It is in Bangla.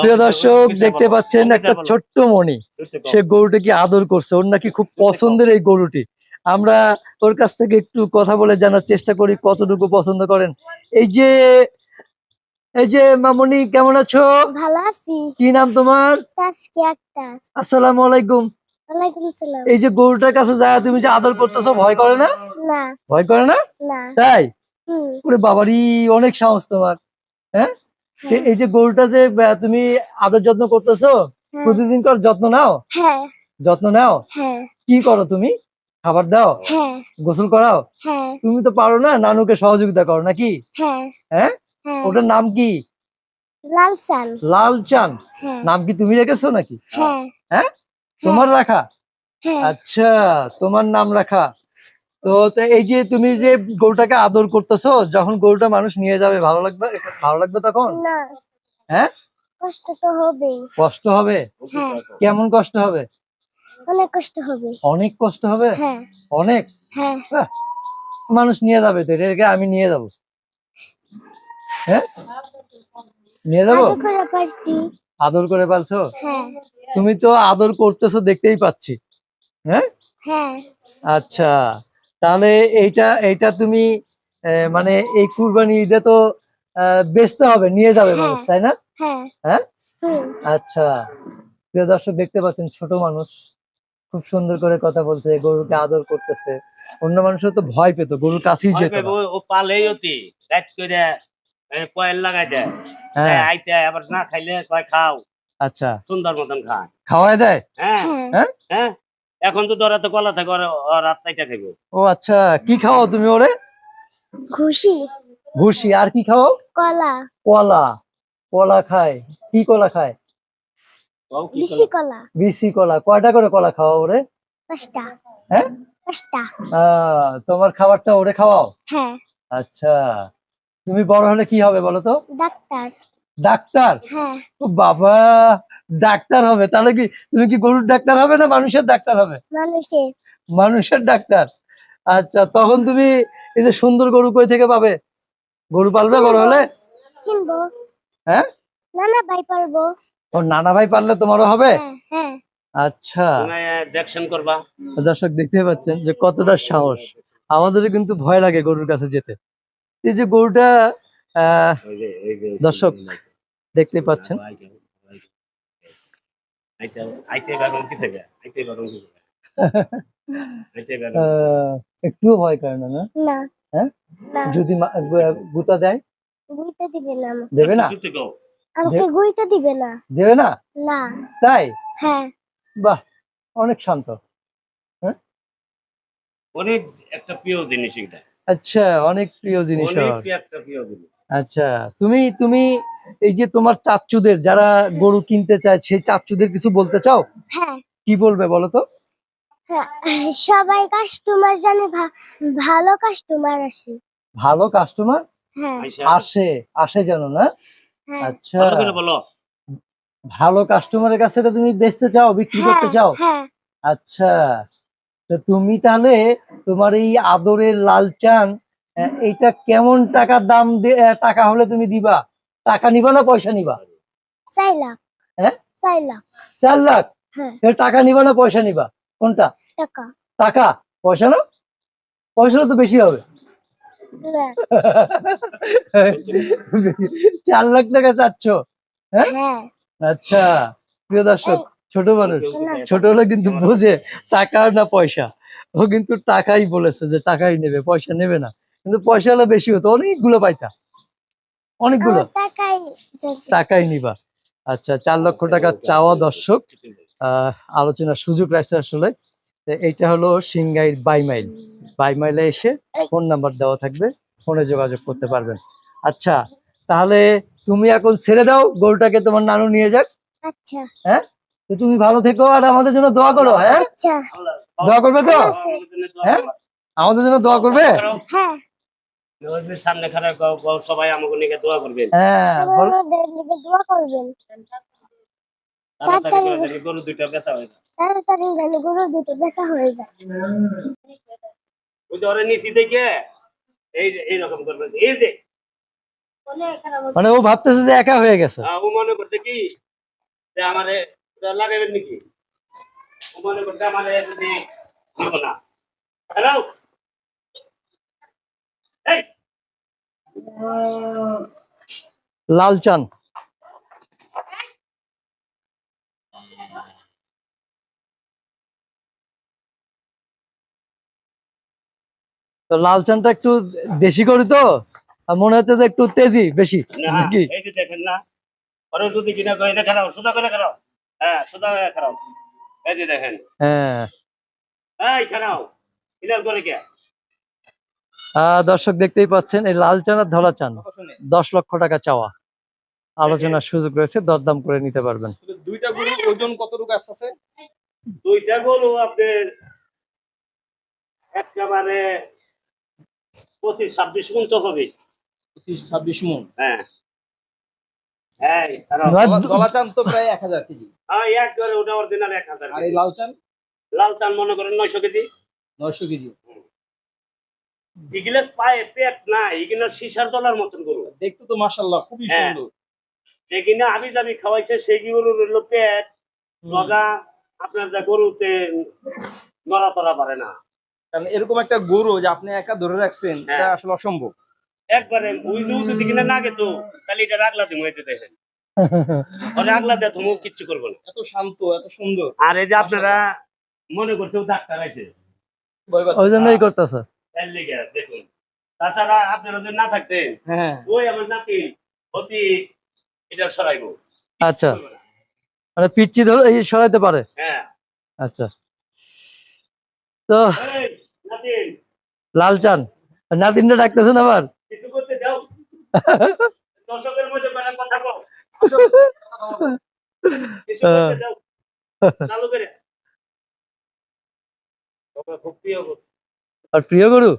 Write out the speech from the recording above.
প্রিয় দর্শক দেখতে পাচ্ছেন একটা ছোট্ট মণি, সে গরুটাকে আদর করছে, ওর নাকি খুব পছন্দের এই গরুটি। আমরা ওর কাছ থেকে একটু কথা বলে জানার চেষ্টা করি কতটুকু পছন্দ করেন। এই যে মামনি, কেমন আছো? ভালো আছি। কি নাম তোমার? আসসালামু আলাইকুম। ওয়ালাইকুম আসসালাম। এই যে গরুটার কাছে যায় তুমি যে আদর করতেছো, ভয় করে না? না। ভয় করে না? না। তাই? ওরে বাবারি, অনেক সাহস তোমার। হ্যাঁ, এই যে গরুটা যে তুমি আদর যত্ন করতেছো, প্রতিদিন কর যত্ন নাও? হ্যাঁ। যত্ন নাও? হ্যাঁ। কি করো তুমি? খাবার দাও? হ্যাঁ। গোসল করাও? হ্যাঁ। তুমি তো পারো না, নানুকে সহযোগিতা করো নাকি? হ্যাঁ। হ্যাঁ, ওটার নাম কি? লালচান। লালচান। নাম কি তুমি রেখেছো নাকি? হ্যাঁ। হ্যাঁ, তোমার রাখা? হ্যাঁ। আচ্ছা, তোমার নাম রাখা। তো এই যে তুমি যে গরুটাকে আদর করতেছো, যখন গরুটা মানুষ নিয়ে যাবে ভালো লাগবে? ভালো লাগবে তখন? না। হ্যাঁ, কষ্ট তো হবেই। কষ্ট হবে? হ্যাঁ। কেমন কষ্ট হবে? অনেক কষ্ট হবে। অনেক কষ্ট হবে? হ্যাঁ। অনেক? হ্যাঁ। মানুষ নিয়ে যাবে তো, এটাকে আমি নিয়ে যাব। হ্যাঁ, নিয়ে যাবো। আদর করে পারছি। আদর করে পালছো? হ্যাঁ। তুমি তো আদর করতেছো দেখতেই পাচ্ছি। হ্যাঁ। হ্যাঁ। আচ্ছা, তাহলে এইটা তুমি মানে এই কুরবানি ঈদে তো বেচতে হবে, নিয়ে যাবে মানুষ, তাই না? হ্যাঁ। হ্যাঁ। আচ্ছা, প্রিয় দর্শক দেখতে পাচ্ছেন ছোট মানুষ খুব সুন্দর করে কথা বলছে, গরুকে আদর করতেছে। অন্য মানুষও তো ভয় পেত, গরুর কাছেই যেত না। ও পালেই অতি রাত করে কয়েল লাগাই দেয়, আইতে আবার না খাইলে কয় খাও। আচ্ছা, সুন্দর মতন খায়, খাওয়ায় দেয়। হ্যাঁ হ্যাঁ, হ্যাঁ। এখন তো ধরা তো কলা থাকে, রাত চাইটা খাইবো। ও আচ্ছা, কি খাও তুমি ওরে? খুশি। ভুসি, আর কি খাও? কলা। কলা। কলা খায়? কি কলা খায়? বিসি কলা। বিসি কলা। কয়টা করে কলা খাওয়া ওরে? 5টা। হ্যাঁ, 5টা। তোমার খাবারটা ওরে খাওয়াও? হ্যাঁ। আচ্ছা, তুমি বড় হলে কি হবে বলো তো? ডাক্তার। ডাক্তার? হ্যাঁ। ও বাবা, ডাক্তার হবে? তাহলে কি তুমি কি গরুর ডাক্তার হবে না মানুষের ডাক্তার হবে? মানুষের। মানুষের ডাক্তার। আচ্ছা, তখন তুমি এই যে সুন্দর গরু কই থেকে পাবে? গরু পালবে বড় হলে? কিনবো। হ্যাঁ, নানা ভাই পারবো। ও নানা ভাই পারলে তোমারও হবে? হ্যাঁ। আচ্ছা, দেখশন করবা। দর্শক দেখতে পাচ্ছেন যে কতটা সাহস। আমাদেরও কিন্তু ভয় লাগে গরুর কাছে যেতে। এই যে গরুটা দর্শক দেখতে পাচ্ছেন, একটু ভয় করে না? না। হ্যাঁ, যদি গুতা দেয়? গুইতে দিবে না। দেবে না? আমাকে গুইতে দিবে না। দেবে না? না। তাই? হ্যাঁ। বাহ, অনেক শান্ত। হ্যাঁ, অনেক একটা প্রিয় জিনিস এটা। আচ্ছা, অনেক প্রিয় জিনিস। একটা প্রিয় জিনিস। আচ্ছা, তুমি তুমি এই যে তোমার চাচ্চুদের যারা গরু কিনতে চায়, সেই চাচ্চুদের কিছু বলতে চাও? হ্যাঁ। কি বলবে বলো তো? সবাই কাস্টমার জানে, ভালো কাস্টমার আসে। ভালো কাস্টমার আসে, আসে জানো না? আচ্ছা, বলো। ভালো কাস্টমারের কাছে তুমি বেচতে চাও, বিক্রি করতে চাও? আচ্ছা, তো তুমি তাহলে তোমার এই আদরের লালচান, এইটা কেমন টাকার দাম টাকা হলে তুমি দিবা? টাকা নিবা না পয়সা নিবা? 4 লাখ। হ্যাঁ, 4 লাখ। 4 লাখ? টাকা নিবা না পয়সা নিবা? কোনটা? টাকা। টাকা? পয়সা না? পয়সা তো বেশি হবে। 4 লাখ টাকা চাচ্ছ? হ্যাঁ, আচ্ছা। প্রিয় দর্শক, ছোট মানুষ, ছোট হলে কিন্তু বোঝে টাকা না পয়সা। ও কিন্তু টাকাই বলেছে যে টাকাই নেবে, পয়সা নেবে না। কিন্তু পয়সা হলে বেশি হতো, অনেকগুলো পাইতা, অনেকগুলো। টাকাই নিবা। আচ্ছা, 4 লক্ষ টাকা চাওয়া। দর্শক আলোচনার সুযোগ রাখছে আসলে। এইটা হলো সিংগাইর বাইমাইল। বাইমাইলে এসে ফোন নাম্বার দেওয়া থাকবে, ফোনে যোগাযোগ করতে পারবেন। আচ্ছা, তাহলে তুমি এখন ছেড়ে দাও গরুটাকে, তোমার নানু নিয়ে যাক। আচ্ছা। হ্যাঁ, তো তুমি ভালো থেকো আর আমাদের জন্য দোয়া করো। হ্যাঁ, আচ্ছা। দোয়া করবে তো? হ্যাঁ, আমাদের জন্য দোয়া করবে? হ্যাঁ। সামনে খারাপ সবাই আমাকে নিয়ে দোয়া করবেন। হ্যাঁ, দোয়া করবেন। তাড়াতাড়ি গরু দুইটা বেচা হয়ে যায়। তাড়াতাড়ি গরু দুটো বেচা হয়ে যায়। ওই ধরে নিচি দেখে এইরকম করবেন, এই যে মানে ও ভাবতেছে যে একা হয়ে গেছে। ও মনে করতে কি যে আমারে লাগাইবেন নাকি, ও মনে করতে আমারে যদি দিব না। হ্যালো এই লালচান তো লালচানটা একটু দেশি করি তো, আর মনে হচ্ছে যে একটু তেজি বেশি না, নাকি? এই যে দেখেন না, পরে যদি কিনা কয় এটা খারাপ, সোজা করে খারাপ, হ্যাঁ সোজা করে খারাপ, এই যে দেখেন, হ্যাঁ। এই খারাপ কিনা করে কে? দর্শক দেখতেই পাচ্ছেন এই লাল চান আর ধলা চান 10 লক্ষ টাকা চাওয়া, আলোচনার সুযোগ রয়েছে, দরদাম করে নিতে পারবেন। দুইটা গরু ওজন কতটুকু আসতেছে? দুইটা গরু আপনার একেবারে 25-26 গুণ তো হবে। 25-26 মণ। হ্যাঁ এই খারাপ, গলা চান তো প্রায় 1000 কেজি। একবারে ওটা অরিজিনাল 1000। আর এই লাল চান? লাল চান মনে করেন 900 কেজি। 900 কেজি। এগুলোর পায়ে পেট নাই, এগুলো সিসার দলার মতন গরু। দেখতে তো মাশাআল্লাহ খুবই হ্যাঁ। সুন্দর। যেগুলো আমি দাবি খাওয়াইছে সেই গরুর হলো পেট লগা, আপনার যা গরুতে নড়াচড়া পারে না। কারণ এরকম একটা গরু যে আপনি একা ধরে রাখছেন, হ্যাঁ। এটা আসলে অসম্ভব। একবারে ওই যদি কিনা না গেতো তাহলে এটা রাগলা দিব, এটা দেখেন ওরে আগলা দেয় তুমি কিচ্ছু করবো না। এত শান্ত, এত সুন্দর। আর এই যে আপনারা মনে করছে ডাক্তার আছে, ভয় পাচ্ছেন? ওই জন্যই করতেছে। এর লিগে দেখুন। তাছাড়া আপনারা যদি না থাকতেন, হ্যাঁ। ওই আমার নাতি অতি এটা সরাইবো। আচ্ছা, মানে পিচ্ছি ধরে এই সরাইতে পারে। হ্যাঁ আচ্ছা, তো এই নাতিন লাল চান নাতিনটা ডাকতেছেন আবার। কিছু করতে যাও, দর্শকের মধ্যে বেড়া কথা কও, কিছু করতে যাও, চালু করে। তোমরা খুব প্রিয় গরু। আর প্রিয় গরু